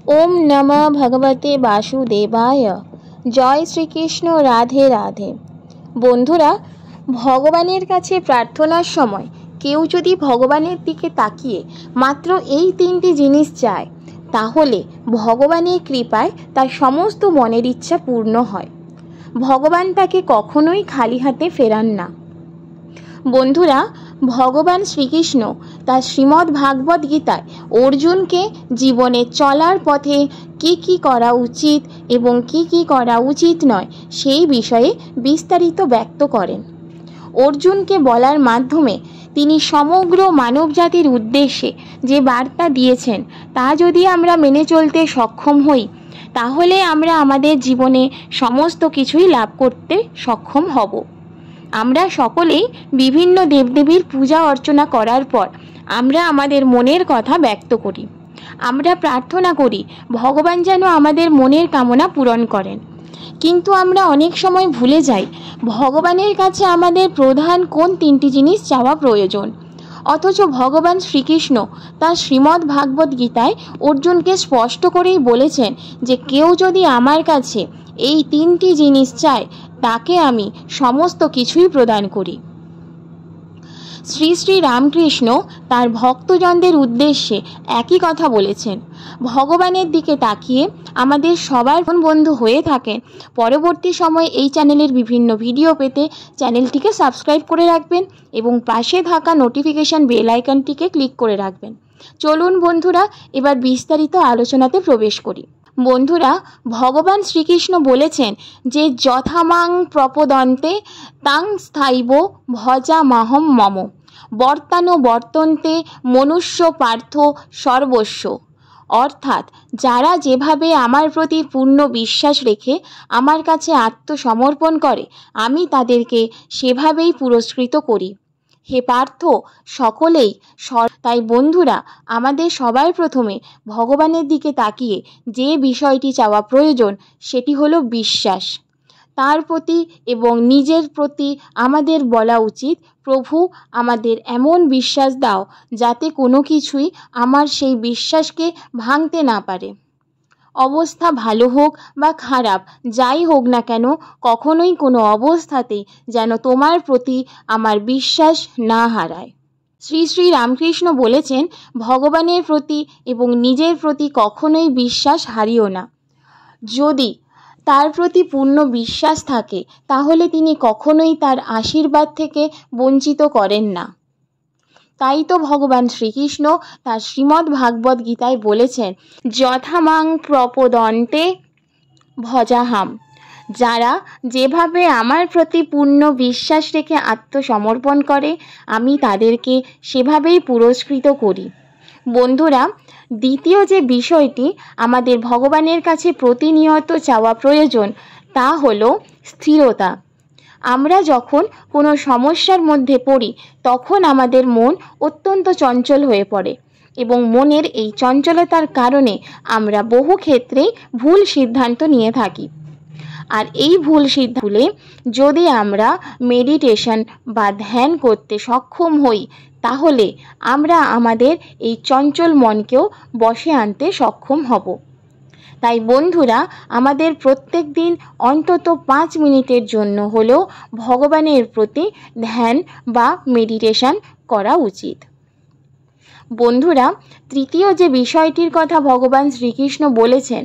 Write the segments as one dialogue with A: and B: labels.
A: ओम नमः भगवते वासुदेवाय। जय श्रीकृष्ण। राधे राधे। বন্ধুরা, ভগবানের কাছে প্রার্থনার সময় কেউ যদি ভগবানের দিকে তাকিয়ে মাত্র এই তিনটি জিনিস চায়, তাহলে ভগবানের কৃপায় তার সমস্ত মনের ইচ্ছা পূর্ণ হয়। ভগবান তাকে কখনোই খালি হাতে ফেরান না। বন্ধুরা, ভগবান শ্রীকৃষ্ণ তার শ্রীমদ্ ভাগবত গীতায় অর্জুনকে জীবনে চলার পথে কি করা উচিত এবং কি করা উচিত নয় সেই বিষয়ে বিস্তারিত ব্যক্ত করেন। অর্জুনকে বলার মাধ্যমে তিনি সমগ্র মানবজাতির উদ্দেশ্যে যে বার্তা দিয়েছেন তা যদি আমরা মেনে চলতে সক্ষম হই, তাহলে আমরা আমাদের জীবনে সমস্ত কিছুই লাভ করতে সক্ষম হব। আমরা সকলেই বিভিন্ন দেবদেবীর পূজা অর্চনা করার পর আমরা আমাদের মনের কথা ব্যক্ত করি। আমরা প্রার্থনা করি ভগবান যেন আমাদের মনের কামনা পূরণ করেন, কিন্তু আমরা অনেক সময় ভুলে যাই ভগবানের কাছে আমাদের প্রধান কোন তিনটি জিনিস চাওয়া প্রয়োজন। অথচ ভগবান শ্রীকৃষ্ণ তার শ্রীমদ্ ভাগবত গীতায় অর্জুনকে স্পষ্ট করেই বলেছেন যে কেউ যদি আমার কাছে এই তিনটি জিনিস চায়, তাকে আমি সমস্ত কিছুই প্রদান করি। শ্রী শ্রী রামকৃষ্ণ তার ভক্তজনদের উদ্দেশ্যে একই কথা বলেছেন। ভগবানের দিকে তাকিয়ে আমাদের সবার বন্ধু হয়ে থাকেন। পরবর্তী সময়ে এই চ্যানেলের বিভিন্ন ভিডিও পেতে চ্যানেলটিকে সাবস্ক্রাইব করে রাখবেন এবং পাশে থাকা নোটিফিকেশন বেল আইকনটিকে ক্লিক করে রাখবেন। চলুন বন্ধুরা, এবার বিস্তারিত আলোচনাতে প্রবেশ করি। বন্ধুরা, ভগবান শ্রীকৃষ্ণ বলেছেন যে যথামাং প্রপদন্তে তাং স্থায়িব ভজামাহম মম বর্তানো বর্তন্তে মনুষ্য পার্থ সর্বস্ব। অর্থাৎ যারা যেভাবে আমার প্রতি পূর্ণ বিশ্বাস রেখে আমার কাছে আত্মসমর্পণ করে, আমি তাদেরকে সেভাবেই পুরস্কৃত করি। হে পার্থ, সকলেই তাই বন্ধুরা, আমাদের সবার প্রথমে ভগবানের দিকে তাকিয়ে যে বিষয়টি চাওয়া প্রয়োজন সেটি হলো বিশ্বাস। তার প্রতি এবং নিজের প্রতি আমাদের বলা উচিত, প্রভু আমাদের এমন বিশ্বাস দাও যাতে কোনো কিছুই আমার সেই বিশ্বাসকে ভাঙতে না পারে। অবস্থা ভালো হোক বা খারাপ যাই হোক না কেন, কখনোই কোনো অবস্থাতেই যেন তোমার প্রতি আমার বিশ্বাস না হারায়। শ্রী শ্রী রামকৃষ্ণ বলেছেন, ভগবানের প্রতি এবং নিজের প্রতি কখনোই বিশ্বাস হারিও না। যদি তার প্রতি পূর্ণ বিশ্বাস থাকে, তাহলে তিনি কখনোই তার আশীর্বাদ থেকে বঞ্চিত করেন না। তাই তো ভগবান শ্রীকৃষ্ণ তার শ্রীমদ্ ভাগবত গীতায় বলেছেন, যথামাং প্রপদন্তে ভজাহাম। যারা যেভাবে আমার প্রতি পূর্ণ বিশ্বাস রেখে আত্মসমর্পণ করে, আমি তাদেরকে সেভাবেই পুরস্কৃত করি। বন্ধুরা, দ্বিতীয় যে বিষয়টি আমাদের ভগবানের কাছে প্রতিনিয়ত চাওয়া প্রয়োজন তা হলো স্থিরতা। আমরা যখন কোনো সমস্যার মধ্যে পড়ি, তখন আমাদের মন অত্যন্ত চঞ্চল হয়ে পড়ে এবং মনের এই চঞ্চলতার কারণে আমরা বহু ক্ষেত্রেই ভুল সিদ্ধান্ত নিয়ে থাকি। আর এই ভুল সিদ্ধান্তে যদি আমরা মেডিটেশন বা ধ্যান করতে সক্ষম হই, তাহলে আমরা আমাদের এই চঞ্চল মনকেও বশে আনতে সক্ষম হব। তাই বন্ধুরা, আমাদের প্রত্যেক দিন অন্তত 5 মিনিটের জন্য হলেও ভগবানের প্রতি ধ্যান বা মেডিটেশন করা উচিত। বন্ধুরা, তৃতীয় যে বিষয়টির কথা ভগবান শ্রীকৃষ্ণ বলেছেন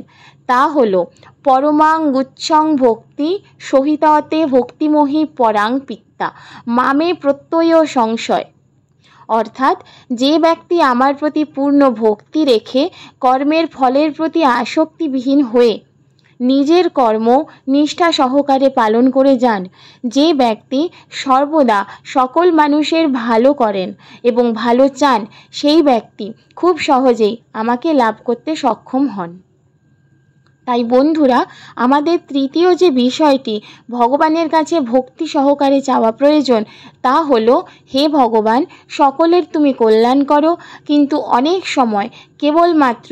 A: তা হলো পরমাং গুচ্ছং ভক্তি সহিততে ভক্তিমোহি পরাং পিত্তা মামে প্রত্যয় সংশয়। অর্থাৎ যে ব্যক্তি আমার প্রতি পূর্ণ ভক্তি রেখে কর্মের ফলের প্রতি আসক্তিবিহীন হয়ে নিজের কর্ম নিষ্ঠা সহকারে পালন করে যান, যে ব্যক্তি সর্বদা সকল মানুষের ভালো করেন এবং ভালো চান, সেই ব্যক্তি খুব সহজেই আমাকে লাভ করতে সক্ষম হন। তাই বন্ধুরা, আমাদের তৃতীয় যে বিষয়টি ভগবানের কাছে ভক্তি সহকারে চাওয়া প্রয়োজন তা হলো, হে ভগবান, সকলের তুমি কল্যাণ করো। কিন্তু অনেক সময় কেবলমাত্র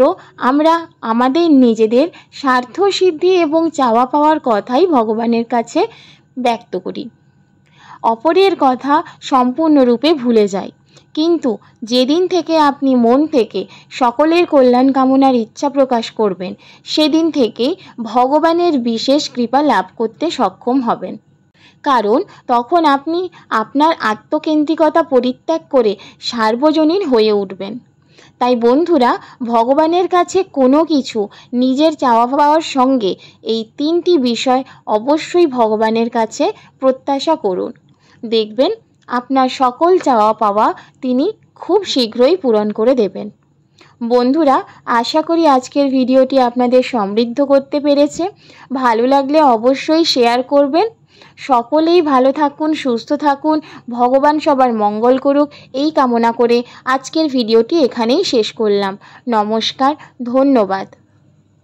A: আমরা আমাদের নিজেদের স্বার্থ সিদ্ধি এবং চাওয়া পাওয়ার কথাই ভগবানের কাছে ব্যক্ত করি, অপরের কথা সম্পূর্ণরূপে ভুলে যাই। কিন্তু যেদিন থেকে আপনি মন থেকে সকলের কল্যাণ কামনার ইচ্ছা প্রকাশ করবেন, সেদিন থেকেই ভগবানের বিশেষ কৃপা লাভ করতে সক্ষম হবেন। কারণ তখন আপনি আপনার আত্মকেন্দ্রিকতা পরিত্যাগ করে সার্বজনীন হয়ে উঠবেন। তাই বন্ধুরা, ভগবানের কাছে কোনো কিছু নিজের চাওয়া পাওয়ার সঙ্গে এই 3টি বিষয় অবশ্যই ভগবানের কাছে প্রত্যাশা করুন। দেখবেন আপনার সকল চাওয়া পাওয়া তিনি খুব শীঘ্রই পূরণ করে দেবেন। বন্ধুরা, আশা করি আজকের ভিডিওটি আপনাদের সমৃদ্ধ করতে পেরেছে। ভালো লাগলে অবশ্যই শেয়ার করবেন। সকলেই ভালো থাকুন, সুস্থ থাকুন, ভগবান সবার মঙ্গল করুক এই কামনা করে আজকের ভিডিওটি এখানেই শেষ করলাম। নমস্কার, ধন্যবাদ।